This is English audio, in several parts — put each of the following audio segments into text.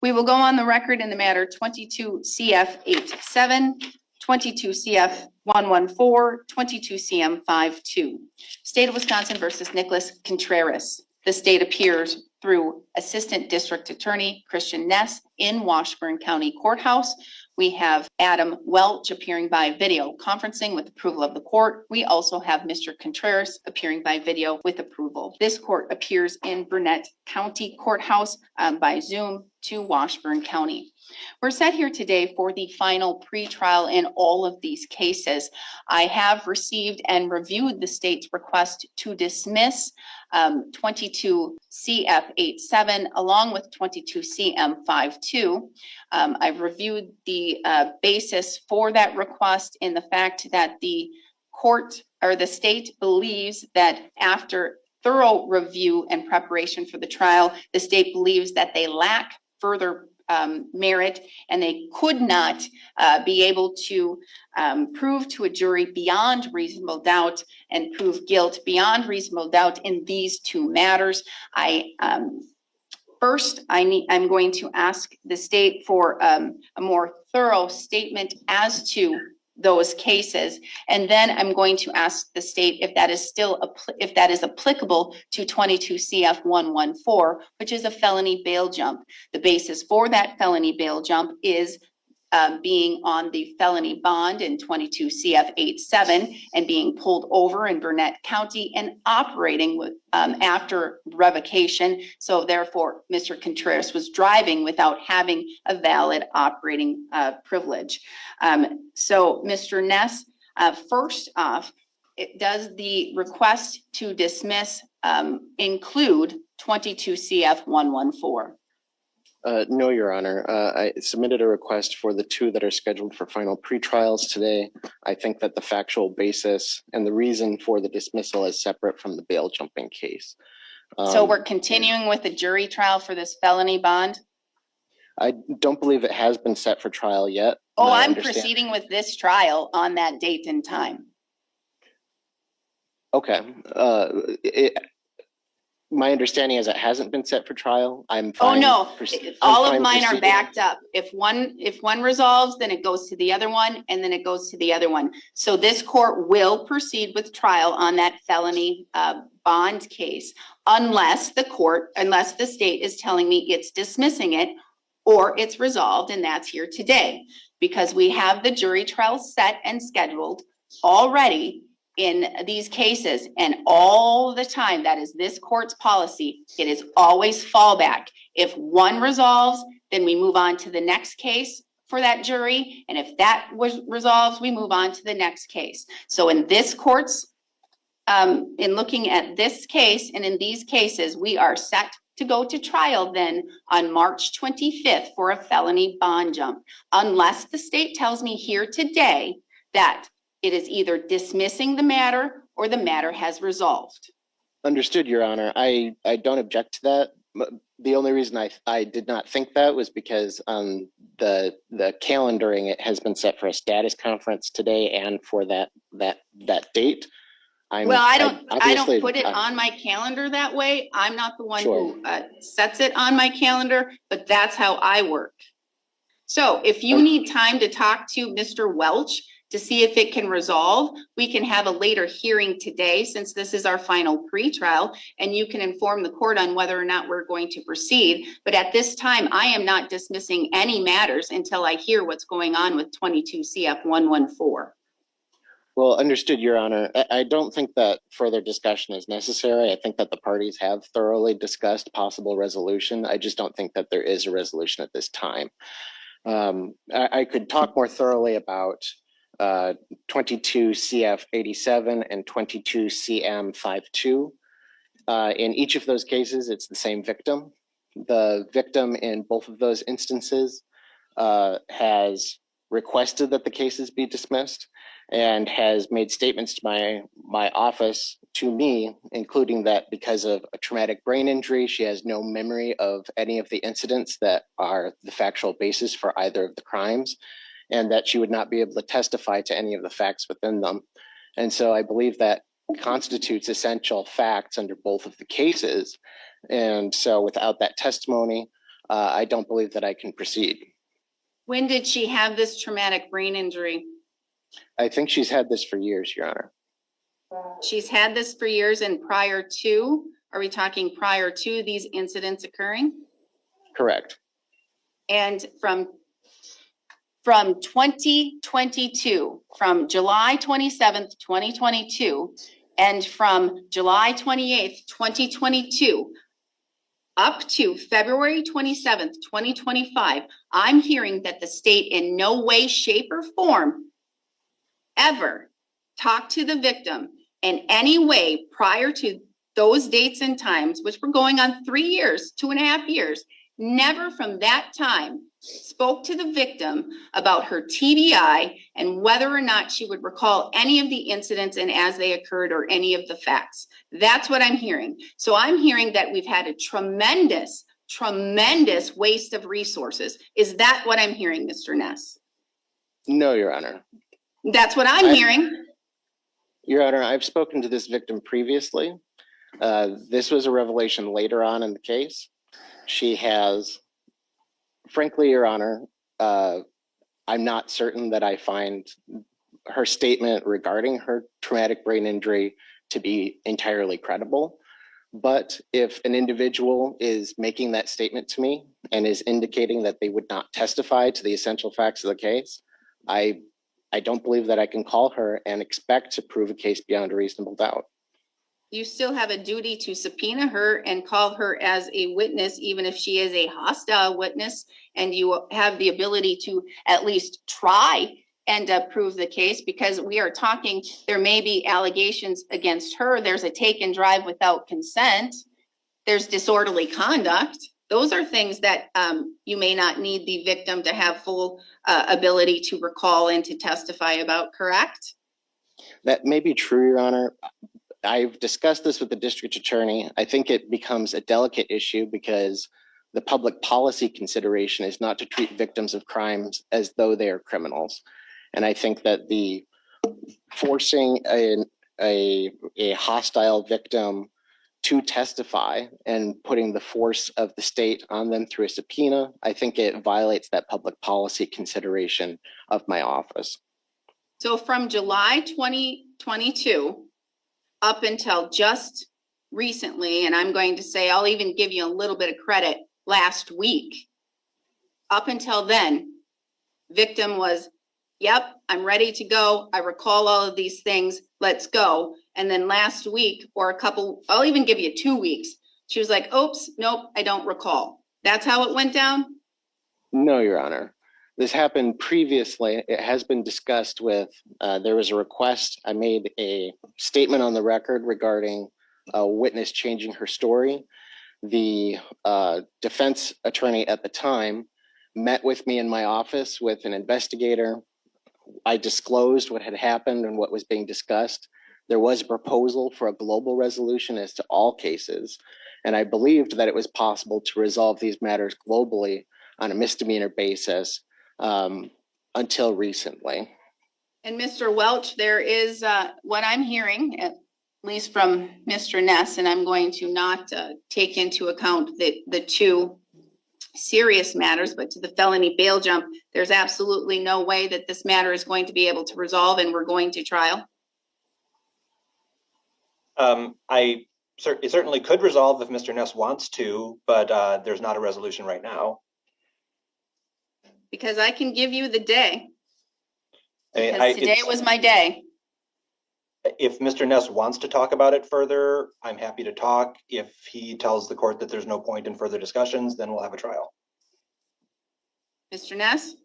We will go on the record in the matter 22 CF 87, 22 CF 114, 22 CM 52. State of Wisconsin versus Nicholas Contreras. The state appears through Assistant District Attorney Christian Ness in Washburn County Courthouse. We have Adam Welch appearing by video conferencing with approval of the court. We also have Mr. Contreras appearing by video with approval. This court appears in Burnett County Courthouse by Zoom to Washburn County. We're set here today for the final pretrial in all of these cases. I have received and reviewed the state's request to dismiss 22 CF 87 along with 22 CM 52. I've reviewed the basis for that request in the fact that the court or the state believes that after thorough review and preparation for the trial, the state believes that they lack further merit and they could not be able to prove to a jury beyond reasonable doubt and prove guilt beyond reasonable doubt in these two matters. First, I'm going to ask the state for a more thorough statement as to those cases, and then I'm going to ask the state if that is applicable to 22 CF 114, which is a felony bail jump. The basis for that felony bail jump is being on the felony bond in 22 CF 87 and being pulled over in Burnett County and operating with after revocation. So therefore, Mr. Contreras was driving without having a valid operating privilege. So Mr. Ness, first off, does the request to dismiss include 22 CF 114? No, Your Honor. I submitted a request for the two that are scheduled for final pretrials today. I think that the factual basis and the reason for the dismissal is separate from the bail jumping case. So we're continuing with the jury trial for this felony bond? I don't believe it has been set for trial yet. Oh, I'm proceeding with this trial on that date and time. Okay. My understanding is it hasn't been set for trial. I'm fine. Oh no, all of mine are backed up. If one resolves, then it goes to the other one, and then it goes to the other one. So this court will proceed with trial on that felony bond case, unless the state is telling me it's dismissing it or it's resolved, and that's here today, because we have the jury trial set and scheduled already in these cases, and all the time, that is this court's policy. It is always fallback. If one resolves, then we move on to the next case for that jury, and if that was resolved, we move on to the next case. So in this court's, in looking at this case and in these cases, we are set to go to trial then on March 25th for a felony bond jump, unless the state tells me here today that it is either dismissing the matter or the matter has resolved. Understood, Your Honor. I don't object to that. The only reason I did not think that was because the calendaring, it has been set for a status conference today and for that date. I don't put it on my calendar that way. I'm not the one who sets it on my calendar, but that's how I work. So if you need time to talk to Mr. Welch to see if it can resolve, we can have a later hearing today, since this is our final pretrial, and you can inform the court on whether or not we're going to proceed. But at this time, I am not dismissing any matters until I hear what's going on with 22 CF 114. Well, understood, Your Honor. I don't think that further discussion is necessary. I think that the parties have thoroughly discussed possible resolution. I just don't think that there is a resolution at this time. I could talk more thoroughly about 22 CF 87 and 22 CM 52. In each of those cases, it's the same victim. The victim in both of those instances has requested that the cases be dismissed and has made statements to my office to me, including that because of a traumatic brain injury, she has no memory of any of the incidents that are the factual basis for either of the crimes, and that she would not be able to testify to any of the facts within them. And so I believe that constitutes essential facts under both of the cases. And so without that testimony, I don't believe that I can proceed. When did she have this traumatic brain injury? I think she's had this for years, Your Honor. She's had this for years, and prior to, are we talking prior to these incidents occurring? Correct. And from 2022, from July 27th, 2022, and from July 28th, 2022, up to February 27th, 2025, I'm hearing that the state in no way, shape, or form ever talked to the victim in any way prior to those dates and times, which were going on 3 years, 2.5 years, never from that time spoke to the victim about her TBI and whether or not she would recall any of the incidents and as they occurred or any of the facts. That's what I'm hearing. So I'm hearing that we've had a tremendous waste of resources. Is that what I'm hearing, Mr. Ness? No, Your Honor. That's what I'm hearing. Your Honor, I've spoken to this victim previously. This was a revelation later on in the case. She has, frankly, Your Honor, I'm not certain that I find her statement regarding her traumatic brain injury to be entirely credible. But if an individual is making that statement to me and is indicating that they would not testify to the essential facts of the case, I don't believe that I can call her and expect to prove a case beyond a reasonable doubt. You still have a duty to subpoena her and call her as a witness, even if she is a hostile witness, and you have the ability to at least try and prove the case, because we are talking, there may be allegations against her. There's a take and drive without consent. There's disorderly conduct. Those are things that you may not need the victim to have full ability to recall and to testify about, correct? That may be true, Your Honor. I've discussed this with the district attorney. I think it becomes a delicate issue because the public policy consideration is not to treat victims of crimes as though they are criminals. And I think that the forcing a hostile victim to testify and putting the force of the state on them through a subpoena, I think it violates that public policy consideration of my office. So from July 2022 up until just recently, and I'm going to say, I'll even give you a little bit of credit, last week, up until then, victim was, yep, I'm ready to go. I recall all of these things. Let's go. And then last week or I'll even give you 2 weeks. She was like, oops, nope, I don't recall. That's how it went down? No, Your Honor. This happened previously. It has been discussed with, there was a request. I made a statement on the record regarding a witness changing her story. The defense attorney at the time met with me in my office with an investigator. I disclosed what had happened and what was being discussed. There was a proposal for a global resolution as to all cases, and I believed that it was possible to resolve these matters globally on a misdemeanor basis until recently. And Mr. Welch, there is what I'm hearing, at least from Mr. Ness, and I'm going to not take into account the two serious matters, but to the felony bail jump, there's absolutely no way that this matter is going to be able to resolve and we're going to trial. It certainly could resolve if Mr. Ness wants to, but there's not a resolution right now. Because I can give you the day. I Because today was my day. If Mr. Ness wants to talk about it further, I'm happy to talk. If he tells the court that there's no point in further discussions, then we'll have a trial. Mr. Ness?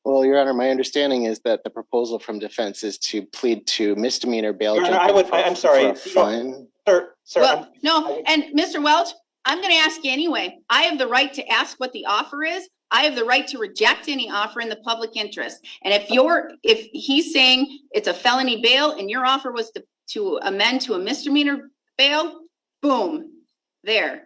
Well, Your Honor, my understanding is that the proposal from defense is to plead to misdemeanor bail. Your Honor, I'm sorry. Fine. Sir, well, no, and Mr. Welch, I'm going to ask you anyway. I have the right to ask what the offer is. I have the right to reject any offer in the public interest. And if he's saying it's a felony bail and your offer was to amend to a misdemeanor bail, boom, there.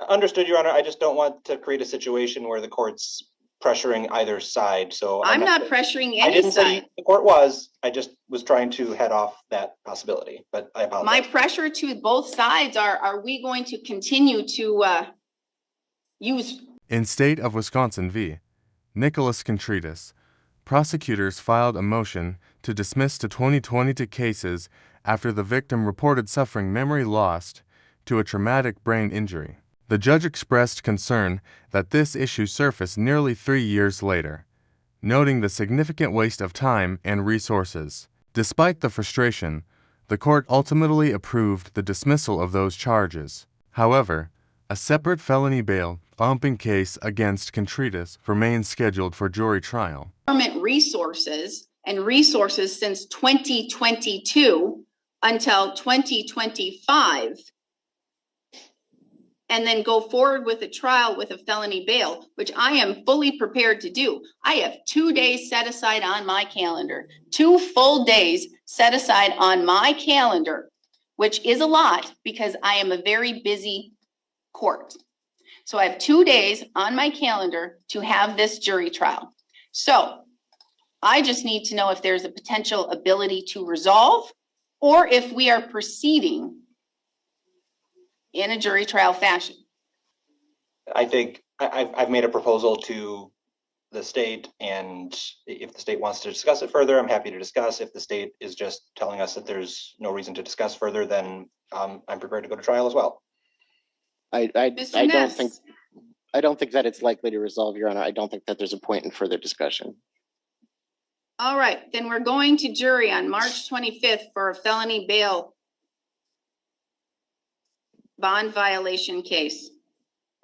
Understood, Your Honor. I just don't want to create a situation where the court's pressuring either side. So I'm not pressuring any I didn't side. say the court was. I just was trying to head off that possibility, but I apologize. My pressure to both sides are we going to continue to use. In State of Wisconsin v. Nicholas Contreras, prosecutors filed a motion to dismiss the 2022 cases after the victim reported suffering memory loss to a traumatic brain injury. The judge expressed concern that this issue surfaced nearly 3 years later, noting the significant waste of time and resources. Despite the frustration, the court ultimately approved the dismissal of those charges. However, a separate felony bail bumping case against Contreras remains scheduled for jury trial. Government resources since 2022 until 2025, and then go forward with a trial with a felony bail, which I am fully prepared to do. I have 2 days set aside on my calendar, 2 full days set aside on my calendar, which is a lot because I am a very busy court. So I have 2 days on my calendar to have this jury trial. So I just need to know if there's a potential ability to resolve, or if we are proceeding in a jury trial fashion. I think I've made a proposal to the state, and if the state wants to discuss it further, I'm happy to discuss. If the state is just telling us that there's no reason to discuss further, then I'm prepared to go to trial as well. I don't think that it's likely to resolve, Your Honor. I don't think that there's a point in further discussion. All right, then we're going to jury on March 25th for a felony bail bond violation case.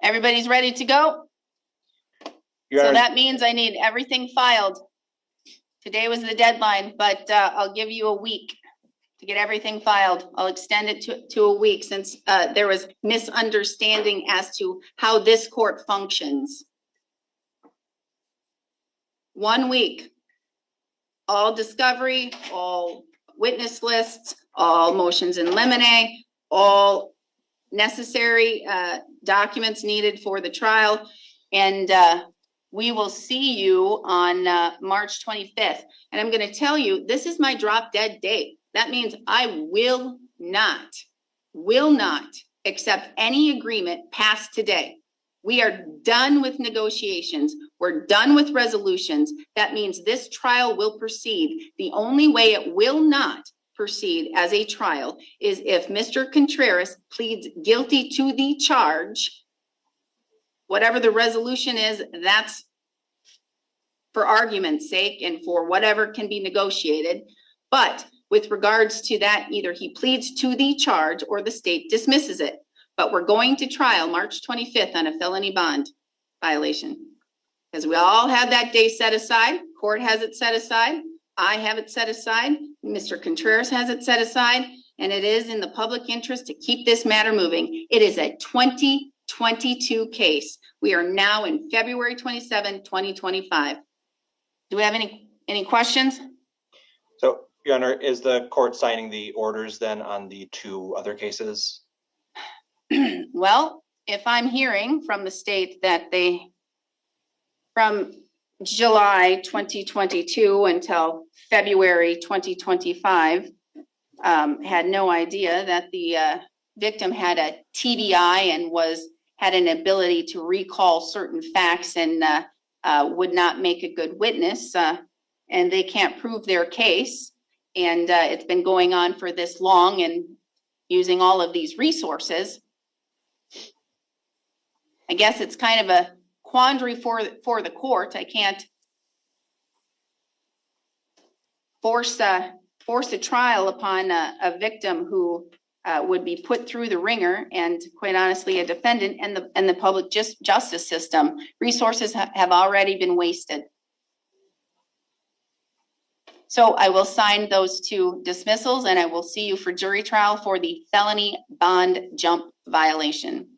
Everybody's ready to go? Your So Honor, that means I need everything filed. Today was the deadline, but I'll give you a week to get everything filed. I'll extend it to a week since there was misunderstanding as to how this court functions. 1 week. All discovery, all witness lists, all motions in limine, all necessary documents needed for the trial. And we will see you on March 25th. And I'm going to tell you, this is my drop dead date. That means I will not accept any agreement past today. We are done with negotiations. We're done with resolutions. That means this trial will proceed. The only way it will not proceed as a trial is if Mr. Contreras pleads guilty to the charge. Whatever the resolution is, that's for argument's sake and for whatever can be negotiated. But with regards to that, either he pleads to the charge or the state dismisses it. But we're going to trial March 25th on a felony bond violation. Because we all have that day set aside. Court has it set aside. I have it set aside. Mr. Contreras has it set aside. And it is in the public interest to keep this matter moving. It is a 2022 case. We are now in February 27, 2025. Do we have any questions? so Your Honor, is the court signing the orders then on the 2 other cases? Well, if I'm hearing from the state that they, from July 2022 until February 2025, had no idea that the victim had a TBI and had an ability to recall certain facts and would not make a good witness, and they can't prove their case. And it's been going on for this long and using all of these resources. I guess it's kind of a quandary for the court. I can't force a trial upon a victim who would be put through the ringer, and quite honestly, a defendant and the public justice system. Resources have already been wasted. So I will sign those 2 dismissals, and I will see you for jury trial for the felony bond jump violation.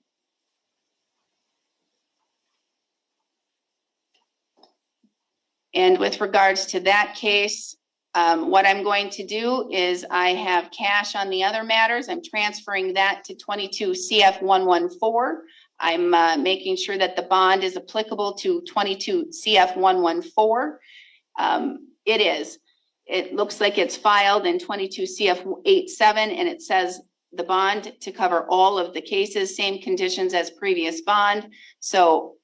And with regards to that case, what I'm going to do is I have cash on the other matters. I'm transferring that to 22 CF 114. I'm making sure that the bond is applicable to 22 CF 114. It is. It looks like it's filed in 22 CF 87, and it says the bond to cover all of the cases, same conditions as previous bond. So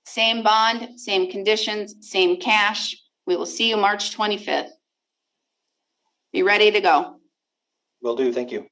same bond, same conditions, same cash. We will see you March 25th. Be ready to go. Will do. Thank you.